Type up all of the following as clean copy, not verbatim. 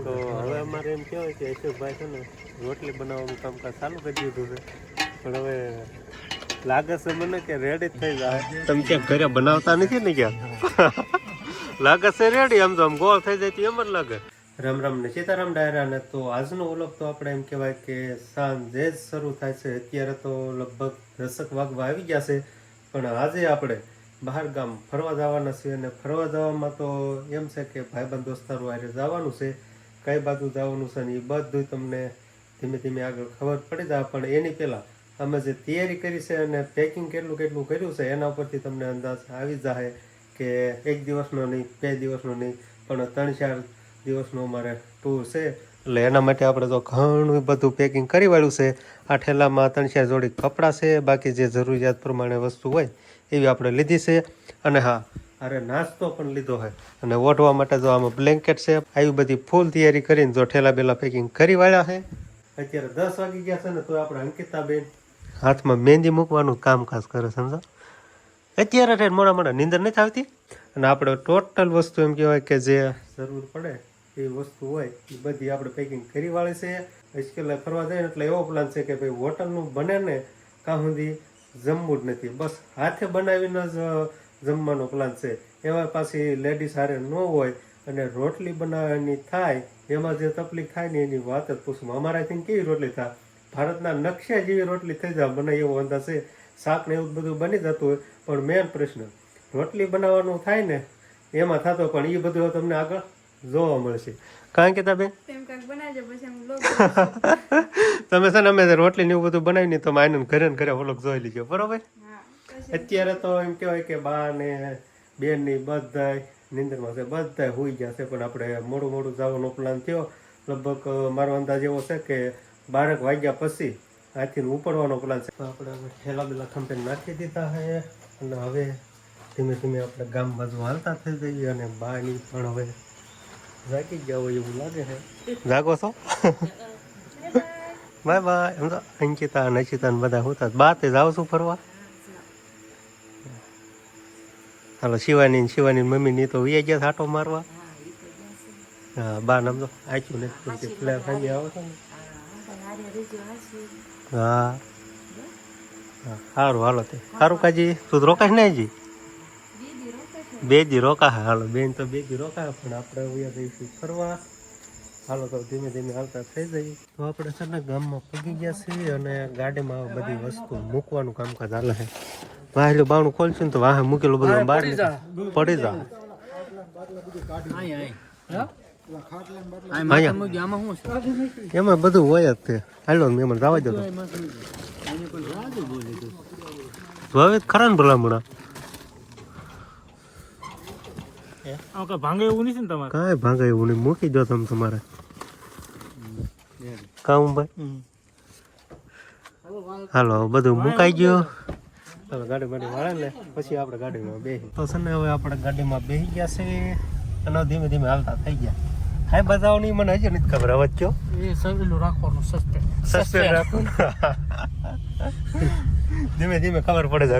તો હવે અમારે એમ કહેવાય કે અશોકભાઈ છે ને રોટલી બનાવવાનું કામકાજ ચાલુ કરી દીધું છે, પણ હવે લાગે છે મને કે રેડી થઈ જાય. તમે ક્યાંક ઘરે બનાવતા નથી ને ક્યાં? લાગે છે રેડી, આમ તો આમ ગોળ થઈ જાય એમ જ લાગે. રામ રામ ને સીતારામ ડાયરાને. તો આજનો વ્લોગ તો આપણે એમ કહેવાય કે સાંજે જ શરૂ થાય છે. અત્યારે તો લગભગ 10 વાગવા આવી ગયા છે, પણ આજે આપણે બહાર ગામ ફરવા જવાના છે. અને ફરવા જવામાં તો એમ છે કે ભાઈબંધ દોસ્તારો હારે જવાનું છે. કઈ બાજુ જવાનું છે ને એ બધું તમને ધીમે ધીમે આગળ ખબર પડી જાય. પણ એની પહેલાં અમે જે તૈયારી કરી છે અને પેકિંગ કેટલું કેટલું કર્યું છે એના ઉપરથી તમને અંદાજ આવી જાય કે 1 દિવસનો નહીં, 2 દિવસનો નહીં, પણ 3-4 દિવસનો અમારે ટૂર છે. એટલે એના માટે આપણે તો ઘણું બધું પેકિંગ કરી વાળ્યું છે. આ ઠેલામાં 3-4 જોડી કપડાં છે, બાકી જે જરૂરિયાત પ્રમાણે વસ્તુ હોય એવી આપણે લીધી છે. અને હા, અરે નાસ્તો પણ લીધો છે. અને ઓઢવા માટે જો આમાં બ્લેન્કેટ છે. આવી બધી ફૂલ તૈયારી કરીને જો ઠેલા બેલા પેકિંગ કરી વાળ્યા છે. અત્યારે 10 વાગી ગયા છે ને તો આપણે અંકિતાબેન હાથમાં મહેંદી મૂકવાનું કામકાજ કરે, સમજો. અત્યારે મોડા નીંદર નથી આવતી. અને આપણે ટોટલ વસ્તુ એમ કહેવાય કે જે જરૂર પડે એ વસ્તુ હોય એ બધી આપણે પેકિંગ કરી વાળી છે. આજકાલ ફરવા જાય એટલે એવો પ્લાન છે કે ભાઈ હોટલનું બને ને કાં સુધી જમવું જ નથી, બસ હાથે બનાવીને જ જમવાનો પ્લાન છે. એમાં પાછી લેડીઝ હારે ન હોય અને રોટલી બનાવવાની થાય એમાં જે તકલીફ થાય ને એની વાત જ પૂછું. અમારાથી કેવી રોટલી થાય, ભારતના નકશા જેવી રોટલી થઈ જાય મને એવો અંદાજ છે. શાક ને એવું બધું બની જતું હોય, પણ મેન પ્રશ્ન રોટલી બનાવવાનું થાય ને એમાં થતો. પણ એ બધું તમને આગળ જોવા મળશે. કારણ કે તમે તમે છે ને અમે રોટલી ને એવું બધું બનાવી નહીં તો આનંદ ઘરે ને ઘરે વ્લોગ જોઈ લીજો, બરોબર. અત્યારે તો એમ કહેવાય કે બા ને બેન ની બધા નીંદરમાં છે, બધા હોઈ ગયા છે. પણ આપણે મોડું મોડું જવાનો પ્લાન થયો. લગભગ મારો અંદાજ એવો છે કે 12 વાગ્યા પછી આથી ઉપડવાનો પ્લાન છે. આપણે હવે ઠેલા બેલા ખંભે નાખી દીધા છે અને હવે ધીમે ધીમે આપણે ગામ બાજુ હાલતા થઈ જઈએ. અને બાની પણ હવે જાગી ગયા હોય એવું લાગે છે. જાગો છો? Bye bye. એમ તો અંકિતા અને અચિતા ને બધા હોતા બા તે જાવ છું ફરવા. હાલો શિવાની મમ્મી ની તો વી ગયા આટો મારવા. હા, બા નામ તો આચ્યું નથી પેલા સાંજે આવો છો ને. હા સારું, હાલો તે સારું. કાજી તું રોકાશ ને હજી 2 દી રોકા. હાલો બેન તો 2 દી રોકા, પણ આપણે જઈશું ફરવા. હાલો તો ધીમે ધીમે હાલતા થઈ જઈએ. તો આપણે છે ને ગામમાં પગી ગયા છીએ અને ગાડીમાં બધી વસ્તુ મૂકવાનું કામકાજ હાલે છે. વાહેલું બાવણું ખોલશું ને તો વાહે મૂકેલું બધું બહાર પડી જાય. એમાં બધું હોય જ તે. હાલો એમાં જવા દો હવે ખરા ને ભલામણા ભાંગે એવું નથી ને તમારે? કાંઈ ભાંગે એવું નહીં, મૂકી દો તમે તમારે કામ ભાઈ. હાલો બધું મુકાઈ ગયું. હવે ગાડી બાડી વાળે ને પછી આપણે ગાડીમાં બેસી. તો છે ને હવે આપણે ગાડીમાં બેસી ગયા છે અને ધીમે ધીમે હાલતા થઈ ગયા. હા બતાવવાની મને હજી નથી ખબર. અવાજ કયો એ સવેલું રાખવાનું, સસ્પેન્ડ રાખવાનું. ધીમે ધીમે ખબર પડે છે.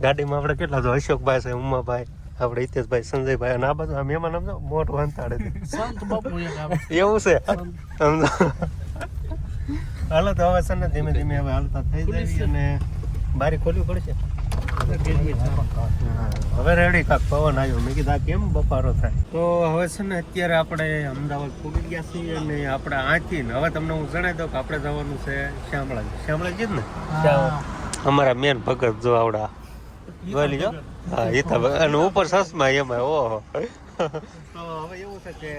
ગાડીમાં આપણે કેટલા છો? અશોકભાઈ છે, ઉમાભાઈ, આપણે હિતેશભાઈ, સંજયભાઈ અને આ બધું મહેમાન સમજો મોટું અંતાડે એવું છે સમજો. હાલો તો હવે છે ને ધીમે ધીમે હવે હાલતા થઈ જાય અને બારી ખોલવી પડશે. હવે રેડી કાક પવન આવ્યો. મેં કીધા કેમ બપારો થાય. તો હવે છે ને અત્યારે આપણે અમદાવાદ પૂગી ગયા છીએ અને આપણે આથી હવે તમને હું જણાવી દઉં કે આપણે જવાનું છે શામળાજી જ ને. અમારા મેન ભગત જો આવડા જોઈ લીજો. હા હિતા અને ઉપર સસમા એમાં. ઓહો. તો હવે એવું છે કે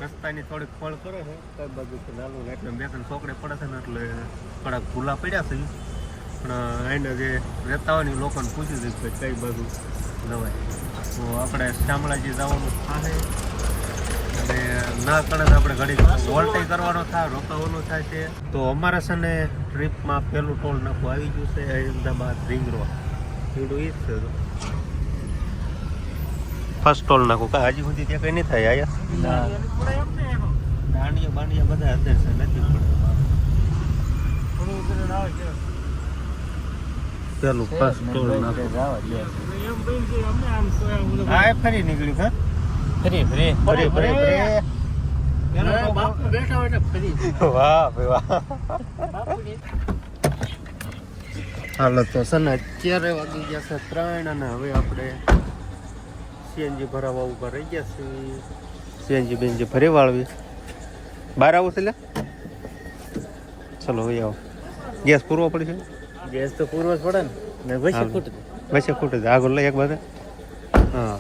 રસ્તાની થોડીક ફળ કરે છે કઈ બાજુ નાનું એટલે 2-3 છોકરે પડે છે ને એટલે થોડાક ભૂલા પડ્યા છે. પણ એને જે રહેતા હોય ને લોકોને પૂછી દઈશ કે કઈ બાજુ જવાય. તો આપણે શામળાજી જવાનું થાય અને ના કરે આપણે ઘડી વોલ્ટે કરવાનો થાય, રોકાવાનું થાય છે. તો અમારા છે ને ટ્રીપમાં પહેલું ટોલ નાખવું આવી ગયું છે અહેમદાબાદ રિંગ રોડ. એવડું એ જ છે. ફર્સ્ટ ટોલ નાખું કા હજી સુધી ત્યાં કઈ નહીં થાય. આયા દાંડિયા બાંડિયા બધા અંદર છે, નથી પડે. પેલું ફર્સ્ટ ટોલ નાખું. હા ફરી નીકળ્યું. હા ફરી બેઠા બેઠા ફરી વાહ ભાઈ વાહ. બાપુજી હાલો તો છે ને અત્યારે વાગી ગયા છે 3 અને હવે આપણે સીએનજી ભરાવા ઉપર રહી ગયા છીએ. સીએનજી બેનજી ફરી વાળવી બહાર આવું છે લે ચલો ભાઈ આવો. ગેસ પૂરવો પડી છે ગેસ તો પૂરો જ પડે ને વચ્ચે હાલો. ફૂટ વચ્ચે ખૂટે છે આગળ લઈ એક બાજુ હા.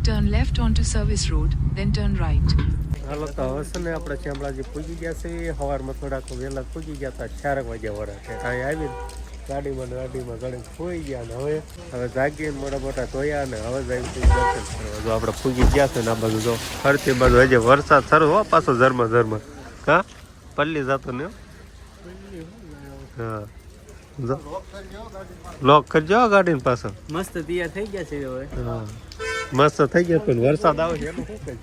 Turn left onto Service Road, then turn right. હાલો તો હવે છે ને આપણે શામળાજી પૂજી ગયા છીએ. સવારમાં થોડાક વહેલા પૂજી ગયા હતા 4 વાગ્યા વરા છે અહીં આવી ગાડીમાં ઘણી ખોઈ ગયા ને હવે જાગીને મોટા ધોયા ને હવે જાય દર્શન કરવા. જો આપણે પૂજી ગયા છે ને આ બાજુ જો ફરતી બાજુ હજી વરસાદ શરૂ હો પાછો ઝરમર હા પલ્લી જતો ને હો. હા જો લોક કરજો ગાડીને પાછો. મસ્ત તૈયાર થઈ ગયા છે હવે હા મસ્ત થઈ ગયા પણ વરસાદ આવે છે એનું શું કહે.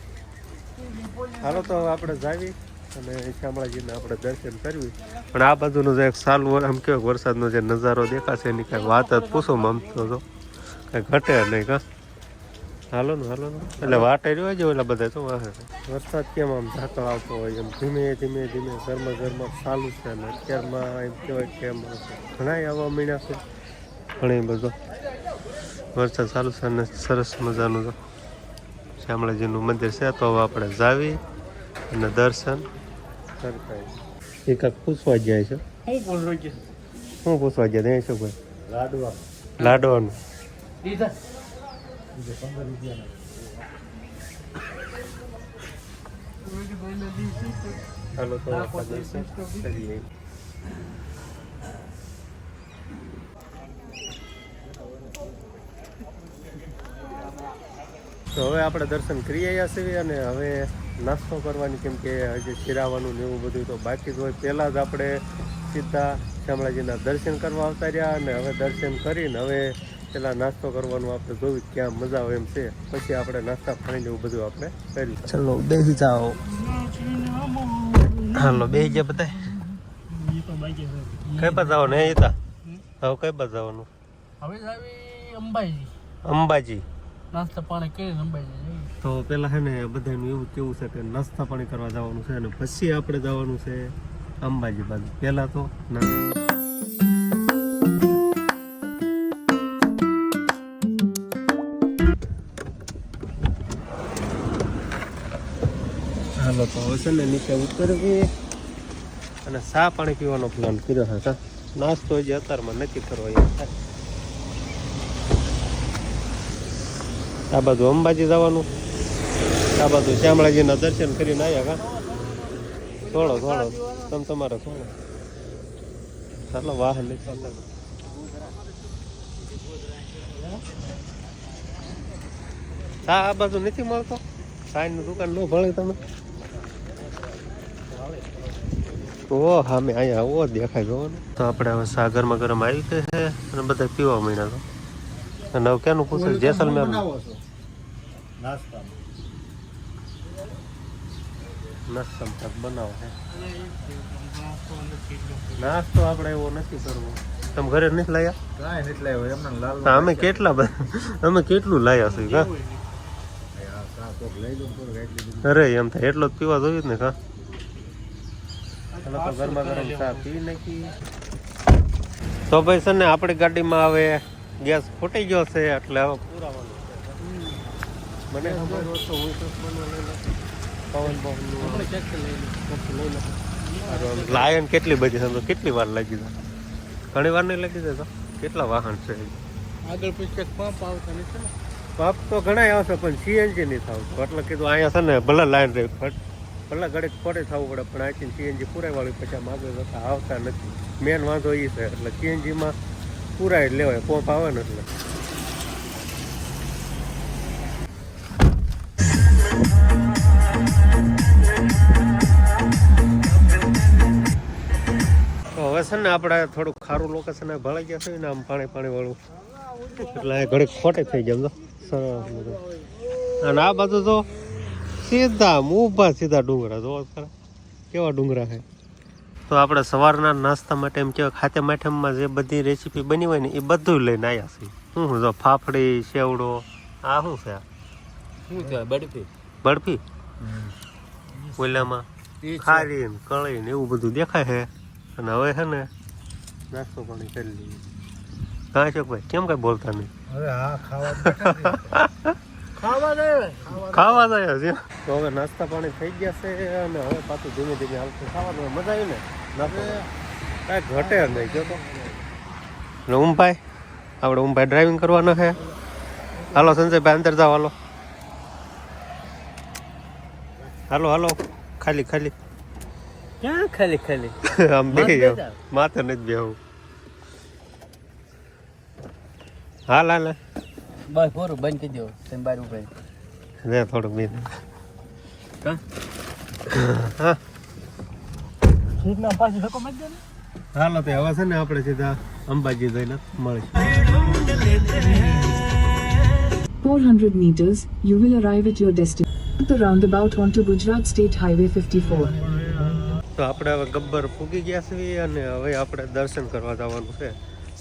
હાલો તો હવે આપણે જાવી અને શામળાજીને આપણે દર્શન કરવી. પણ આ બાજુનો જે એક સાલું આમ કેવો વરસાદનો જે નજારો દેખાશે એની કાંઈ વાત જ પૂછો મમતો તો કાંઈ ઘટે નહીં કાં. હાલો ને એટલે વાટે રહ્યો છે ઓલા બધા શું વાહે વરસાદ કેમ આમ ઝાકળ આવતો હોય એમ ધીમે ધીમે ચાલુ છે ને અત્યારમાં એમ કહેવાય કે એમ ઘણા આવવા મીણ્યા છે ઘણી બધો વરસાદ ચાલુ છે અને સરસ મજાનું તો શામળાજીનું મંદિર છે. તો હવે આપણે જાવી અને દર્શન કરતા એ કાંઈક પૂછવા જાય છે. શું પૂછવા ગયા ત્યાં શું કોઈ લાડવાનું હાલો તો દર્શન કરીએ. તો હવે આપણે દર્શન કરી આવ્યા છીએ અને હવે નાસ્તો કરવાની કેમ કે હજી શિરાવાનું ને એવું બધું તો બાકી જ હોય. પહેલાં જ આપણે સીધા શામળાજીના દર્શન કરવા આવતા રહ્યા અને હવે દર્શન કરીને હવે પેલા નાસ્તો કરવાનું આપણે જોયું ક્યાં મજા આવે એમ છે પછી આપણે નાસ્તા પાણી એવું બધું આપણે કર્યું. ચલો બેસી જાઓ. હાલો બેસી ગયા બધા. કઈ બાજુ જવાનું હે ઈતા હવે કઈ બાજુ જવાનું હવે આવી અંબાજી અંબાજી નાસ્તા પાણી કરીને અંબાજી તો પેલા હે ને બધાનું એવું કેવું છે કે નાસ્તા પાણી કરવા જવાનું છે અને પછી આપણે જવાનું છે અંબાજી બાજુ. પેલા તો હાલો તો હવે છે ને નીચે ઉતરવી અને ચા પાણી પીવાનો પ્લાન કર્યો છે. નાસ્તો હજી અત્યારમાં નથી કરવો એમ થાય. આ બાજુ અંબાજી જવાનું આ બાજુ શામળાજીના દર્શન કરીને આવ્યા કા થોડો તમે તમારે થોડો ચાલો વાહન નહીં ચાલે. ચા આ બાજુ નથી મળતો ચાની દુકાન નો ભણે તમે ઓ હા મેં અહીંયા આવો દેખાય જોવાનું. તો આપણે હવે ચા ગરમા ગરમ આવી ગઈ છે અને બધા પીવા માંડ્યા તો અને હવે કેનું પૂછે જેસલમેર નાસ્તો બનાવો છે. નાસ્તો આપણે એવો નથી કરવો. તમે ઘરે નથી લાયા અમે કેટલું લાયા છે કા અરે એમ થાય એટલો જ પીવા જોયું ને કા. તો ગરમા ગરમ ચા પી નાખી. તો ભાઈ છે ને આપણી ગાડીમાં હવે ગેસ ફૂટી ગયો છે એટલે હવે પુરાવાનું છે. મને ખબર હોય તો હું પવન લાયન કેટલી બધી સમજો કેટલી વાર લાગી જાય ઘણી વાર નહીં લાગી જાય તો કેટલા વાહન છે આગળ પછી પંપ આવતા નથી ને પંપ તો ઘણા આવશે પણ સીએનજી નહીં થતું એટલે કીધું અહીંયા છે ને ભલે લાઈન રહી ભલે ઘડીક ખોટે થવું પડે પણ અહીંથી સીએનજી પુરાઈ વાળી પછી આમ આગળ જતા આવતા નથી. મેન વાંધો એ છે એટલે સીએનજીમાં પુરાઈ જ લેવાય પંપ આવે ને એટલે. તો હવે છે ને આપણે થોડુંક ખારું લોકેશન ભળાઈ ગયા છે ને આમ પાણી વાળું એટલે ઘડીક ખોટે થઈ જાય સરસ. અને આ બાજુ તો સીધા ડુંગરા જોવા ખરા કેવા ડુંગરા છે. તો આપણે સવારના નાસ્તા માટે એમ કહેવાય ખાતે માઠમમાં જે બધી રેસીપી બની હોય ને એ બધું લઈને આવ્યા છીએ. શું જો ફાફડી સેવડો આ શું છે શું કહેવાય બરફી બરફી ઓલામાં ખારી ને કળી ને એવું બધું દેખાય છે. અને હવે છે ને નાસ્તો પાણી કરી લઈએ. હા અશોકભાઈ કેમ કઈ બોલતા નહીં? હવે હા ખાવા જાય છે. તો હવે નાસ્તા પાણી થઈ ગયા છે અને હવે પાછું ધીમે ધીમે હાલતું ખાવાનું. મજા આવી ને નાસ્તો કાંઈ ઘટે નહીં ગયો તો. એટલે ઉમભાઈ આપણે ઉમભાઈ ડ્રાઇવિંગ કરવાનો છે. હાલો સંજયભાઈ અંદર જાઓ. હાલો હાલો હાલો ખાલી ખાલી ક્યાં ખાલી ખાલી આમ બેસી જાવ. માથે નથી બેહવું. હાલ હાલ બસ પૂરું બંધ કરી દો તમે બાર ઉપર રે થોડુંક બીજું. કા હા સીટના પાછી ધક્કો મારી દે ને. હાલો તે હવે છે ને આપણે સીધા અંબાજી જઈને મળી. 400 meters, you will arrive at your destination. The roundabout onto Gujarat State Highway 54. તો આપણે હવે ગબ્બર પૂગી ગયા છીએ અને હવે આપણે દર્શન કરવા જવાનું છે.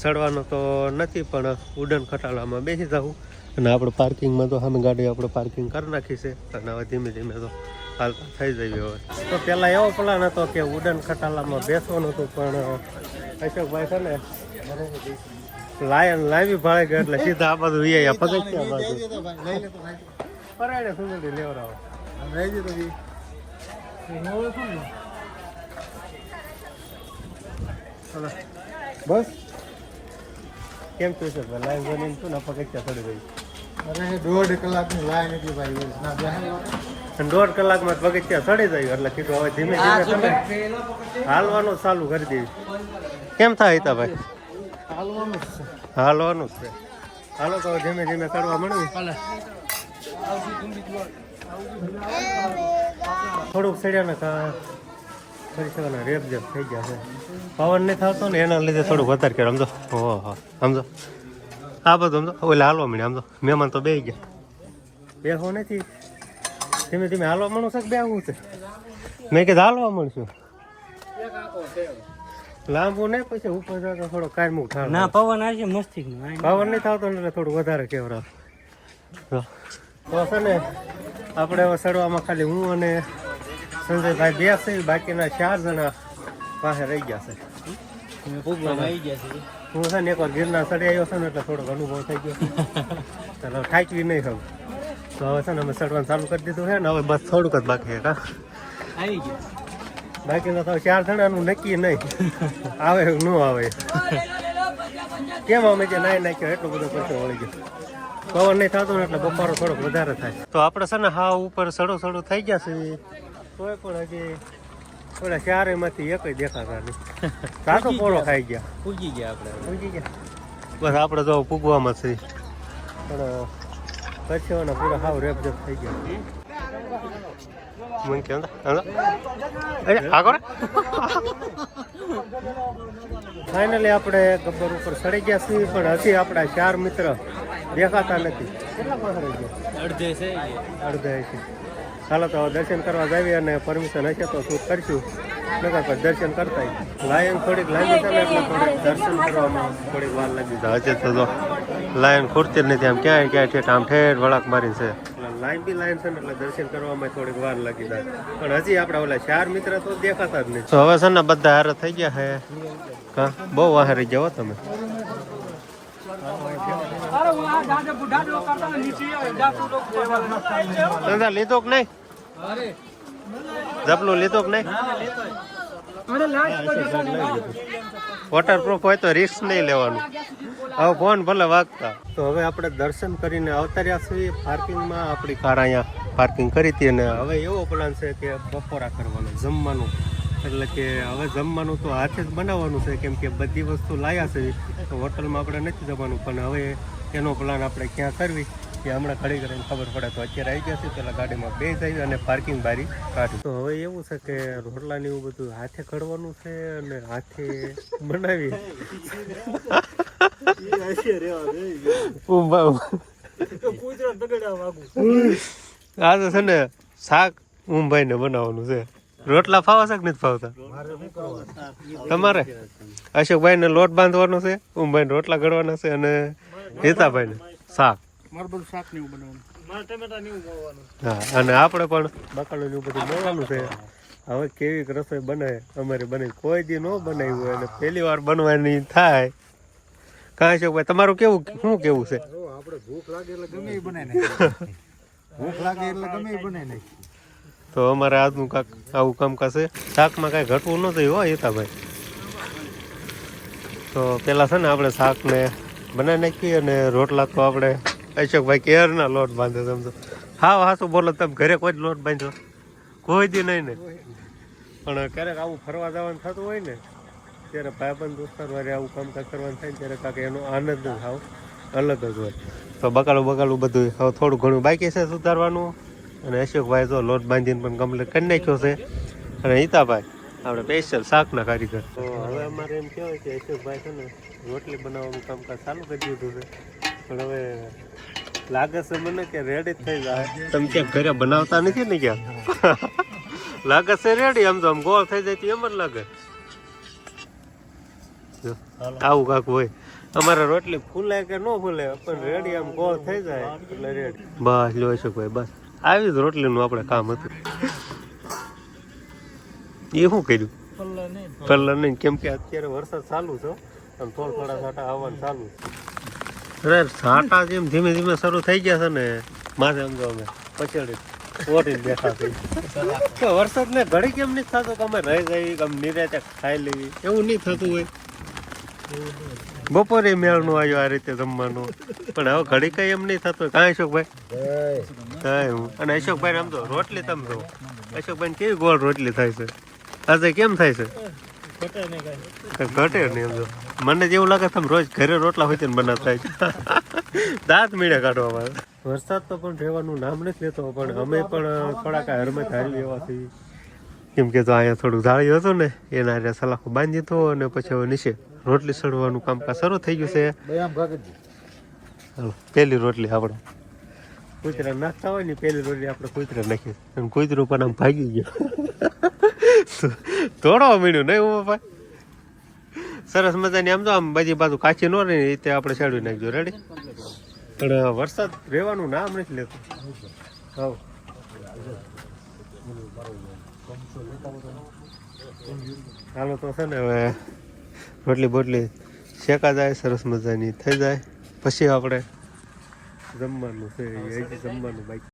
ચડવાનું તો નથી પણ ઉડન ખટાલામાં બેસી જવું. અને આપણે પાર્કિંગમાં તો સામે ગાડી આપણે પાર્કિંગ કરી નાખી છે. અને હવે ધીમે ધીમે તો હાલતા થઈ જઈએ. હવે તો પહેલાં એવો પ્લાન હતો કે ઉડન ખટાલામાં બેસવાનું હતું પણ અશોકભાઈ છે ને લાવી ભાડે ગયા એટલે સીધા આ બાજુ વીઆઈ પગથિયા બાજુ પરાડે સુંદરી લેવડાવો. બસ કેમ થયું છે લાઈન જોઈને શું ના પગથિયા ચડી ગઈ? અરે 1.5 કલાકની લાઈન હતી ભાઈ. અને 1.5 કલાકમાં પગથિયા ચડી જાય એટલે કીધું હવે ધીમે ધીમે તમે હાલવાનું ચાલુ કરી દેવી. કેમ થાય હિતા ભાઈ? હાલવાનું જ છે. હાલો તો ધીમે ધીમે ચડવા મળ્યું. થોડુંક ચડ્યા ને કરી શકવાના રેપ જેપ થઈ ગયા છે. પવન નહીં થતો ને એના લીધે થોડુંક વધારે કર્યું. સમજો ઓહો સમજો આ બધું સમજો ઓલે હાલવા મળે. સમજો મહેમાન તો બેસી ગયા. બેહો નથી ધીમે ધીમે હાલવા મળું છે કે બેહવું છે? મેં કીધું હાલવા મળશું. લાંબુ નહીં પછી ઉપર જતો થોડો કાયમું ઠાર. ના પવન આવશે મસ્તી પવન નહીં થતો ને એટલે થોડું વધારે કેવરાવ. તો છે ને આપણે હવે ચડવામાં ખાલી હું અને સંજયભાઈ બે છે. બાકીના 4 જણા પાસે રહી ગયા છે. આવી ગયા છે. હું છે ને એકવાર ગિરનાર ચડી આવ્યો છે ને એટલે થોડોક અનુભવ થઈ ગયો. ચાલો થાકવી નહીં હવે. તો હવે છે ને અમે ચડવાનું ચાલુ કરી દીધું છે ને હવે બસ થોડુંક જ બાકી છે. કા આવી ગયા બાકીના તો 4 જણાનું નક્કી નહીં આવે ન આવે. કેમ અમે જે નાઈ નાખ્યો એટલું બધું ખર્ચો વળી ગયો. પવન નહીં થતો ને એટલે બફારો થોડોક વધારે થાય. તો આપણે છે ને હા ઉપર સડો થઈ ગયા છે. તોય પણ હજી ઓલા 4 માંથી એક દેખાતા નહીં. સાતો પોળો ખાઈ ગયા. પૂજી ગયા આપણે. પૂજી ગયા બસ આપણે તો પૂગવામાં છે પણ પછી પૂરા હાવ રેપ જેપ થઈ ગયા. મને કેમ ફાઇનલી આપણે ગબ્બર ઉપર ચડી ગયા છીએ પણ હજી આપણા 4 મિત્ર દેખાતા નથી. કેટલા પાસે રહી ગયા? અડધે છે. ચાલો તો દર્શન કરવા જાવી અને પરમિશન હશે તો શૂટ કરશું. નકર પછી દર્શન કરતા લાયન થોડીક લાંબી છે ને એટલે થોડીક દર્શન કરવામાં થોડીક વાર લાગી જાય. હજે તો લાયન ખૂટતી જ નથી. આમ ક્યાંય ઠેઠ આમ ઠેઠ વળાક મારી છે. લાંબી લાઈન છે ને એટલે દર્શન કરવામાં થોડીક વાર લાગી જાય. પણ હજી આપણા ઓલા 4 મિત્ર તો દેખાતા જ નહીં. તો હવે છે ને બધા હારે થઈ ગયા છે. હા બહુ વાહે રહી જાઓ તમે. ધંધા લીધો કે નહીં? જપલું લીધો કે નહીં? વોટરપ્રૂફ હોય તો રિસ્ક નહીં લેવાનું. હવે ફોન ભલે વાગતા. તો હવે આપણે દર્શન કરીને આવતા રહ્યા છીએ પાર્કિંગમાં. આપણી કાર અહીંયા પાર્કિંગ કરી હતી અને હવે એવો પ્લાન છે કે બપોરા કરવાનો જમવાનું. એટલે કે હવે જમવાનું તો હાથે જ બનાવવાનું છે કેમ કે બધી વસ્તુ લાવ્યા છે. તો હોટલમાં આપણે નથી જવાનું પણ હવે એનો પ્લાન આપણે ક્યાં કરવી કે હમણાં ઘડી કરીને ખબર પડે. તો અત્યારે આવી ગયા છે પેલા ગાડીમાં બે જઈએ અને પાર્કિંગ બારી કાઢી. તો હવે એવું છે કે રોટલાને એવું બધું હાથે ઘડવાનું છે અને હાથે બનાવી આ તો છે ને શાક ઉમભાઈ ને બનાવવાનું છે. રોટલા ફાવા છે કે નથી ફાવતા તમારે? અશોકભાઈ ને લોટ બાંધવાનો છે, ઉમભાઈ ને રોટલા ઘડવાના છે અને હિતાભાઈ ને શાક. હા અને આપણે પણ બકાલું એવું બધું મળવાનું છે. હવે કેવી રસોઈ બને અમારે બને કોઈ દી ન બનાવી હોય અને પહેલી વાર બનવાની થાય. કાંઈ છે ભાઈ તમારું કેવું શું કેવું છે? આપણે ભૂખ લાગે એટલે ગમે એ બને નાખી. ભૂખ લાગે એટલે ગમે એ બને નાખી. તો અમારે આજનું કાંક આવું કામકાજ છે. શાકમાં કાંઈ ઘટવું ન થયું હોય હિતાભાઈ. તો પેલા છે ને આપણે શાકને બનાવી નાખીએ અને રોટલા તો આપણે અશોકભાઈ કેરના લોટ બાંધે સમજો. હા હાસું બોલો તમે ઘરે કોઈ જ લોટ બાંધ્યો કોઈ દી નહીં ને. પણ ક્યારેક આવું ફરવા જવાનું થતું હોય ને ત્યારે ભાઈબંધ દોસ્તાર વારે આવું કામકાજ કરવાનું થાય ને ત્યારે કાંક એનો આનંદ જ થાવ અલગ જ હોય. તો બકાલું બધું હવે થોડું ઘણું બાકી છે સુધારવાનું. અને અશોકભાઈ તો લોટ બાંધીને પણ કમ્પ્લીટ કરી નાખ્યો છે. અને હિતાભાઈ આપણે સ્પેશિયલ શાકના કારીગર. તો હવે અમારે એમ કહેવાય કે અશોકભાઈ છે ને રોટલી બનાવવાનું કામકાજ ચાલુ કરી દીધું છે. પણ હવે લાગે છે મને કે રેડી જ થઈ જાય. તમે ક્યાંક ઘરે બનાવતા નથી ને ક્યાંક? લાગે છે રેડી. આમ તો આમ ગોળ થઈ જાય એમ જ લાગે. આવું કાંક હોય. અમારે રોટલી ફૂલે કે ન ફૂલે પણ રેડી આમ ગોળ થઈ જાય એટલે રેડી. બસ લો અશોકભાઈ બસ આવી જ રોટલીનું આપણે કામ હતું. એ શું કર્યું? કલર નહીં કેમ કે અત્યારે વરસાદ ચાલુ છે અને થોડા છાંટા આવવાનું ચાલુ છે. અરે છાંટા જેમ ધીમે ધીમે શરૂ થઈ ગયા છે ને માથે આમ તો અમે પછાડી ઓટીને બેઠા થઈ. વરસાદ ને ઘડી કેમ નહીં થતો કે અમે રહી જઈએ કે અમે નિરાતે ખાઈ લેવી એવું નહીં થતું હોય. બપોરે મેળનું આવ્યો આ રીતે જમવાનું પણ હવે ઘડી કઈ એમ નહીં થતું હોય. કાંઈ અશોકભાઈ? કાંઈ હું અને અશોકભાઈ આમ તો રોટલી તમે જો અશોકભાઈ કેવી ગોળ રોટલી થાય છે આજે કેમ થાય છે? ઘટે નહીં. એમ જો મને જેવું લાગે તમે રોજ ઘરે રોટલા હોય ને બનાવતા દાંત મીડા કાઢવામાં. વરસાદ તો પણ રહેવાનું નામ નથી લેતો પણ અમે પણ થોડાક હરમત હારી એવા છીએ. કેમ કે તો અહીંયા થોડું ઝાડ્યું હતું ને એના હારે સલાખો બાંધી દીધો અને પછી હવે નીચે રોટલી સડવાનું કામકાજ શરૂ થઈ ગયું છે. હાલો પહેલી રોટલી આપણે કૂતરા નાખતા હોય ને પહેલી રોટલી આપણે કૂતરા નાખીએ અને કૂતરું પણ આમ ભાગી ગયો તોડવા મળ્યું નહીં હું પપ્પા. સરસ મજાની આમ તો આમ બધી બાજુ કાચી ન રહી રીતે આપણે છેડવી નાખજો. રેડી? પણ વરસાદ રહેવાનું નામ નથી લેતું. હા હાલો તો છે ને હવે રોટલી બોટલી શેકા જાય સરસ મજાની થઈ જાય પછી આપણે જમવાનું છે. જમવાનું બાકી